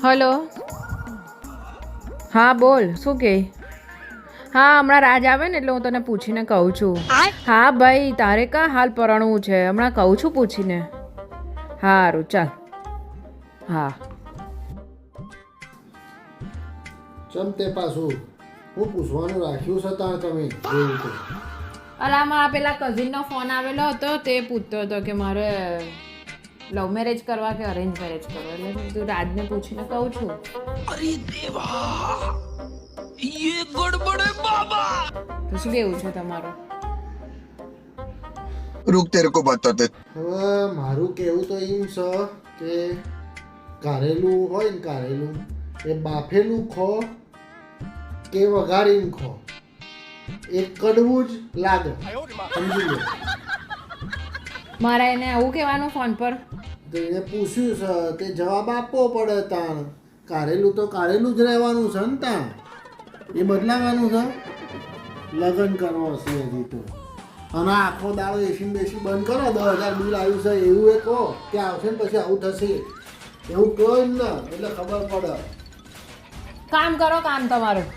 Hello. હા બોલ, શું કહે? હા હમણાં રાજ આવે ને એટલે હું તને પૂછીને કહું છું. હા ભાઈ, તારે કાં હાલ પરણવું છે? હમણાં કહું છું પૂછીને. સારું ચાલ. હા. ચમ તે પાછું હું પૂછવાનું રાખ્યું છે તાણ તમે જોયું તો. અલા મારા પેલા કઝિનનો ફોન આવેલો હતો, તે પૂછતો હતો કે મારે લવ મેરેજ કરવા કે અરેન્જ મેરેજ કરવા, એટલે મેં કીધું રાજને પૂછીને કહું છું. अरे देवा ये गड़बड़ है बाबा તો શું કેવું છે તમારું? रुक तेरे को बताते. હવે મારું કહેવું તો એમ છે કે કારેલું હોય ને કારેલું એ બાફેલું ખો કે વઘારીને ખો એ કડવું જ લાગે, સમજી લો. મારે એને આવું કહેવાનું ફોન પર? તો એને પૂછ્યું છે તે જવાબ આપવો પડે તાણ. કારેલું તો કારેલું જ રહેવાનું છે ને તાણ, એ બદલાવાનું છે. લગ્ન કરવો છે હજી તો, અને આખો દાડો એસી બેસી બંધ કરો, 10,000 બિલ આવ્યું છે એવું એ કહો કે આવશે ને પછી આવું થશે એવું કહો જ ને, એટલે ખબર પડે. કામ કરો, કામ તમારું.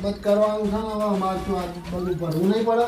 મત કરવાનું છે ને હવે અમારે તો આ બધું ભરવું નહીં પડે.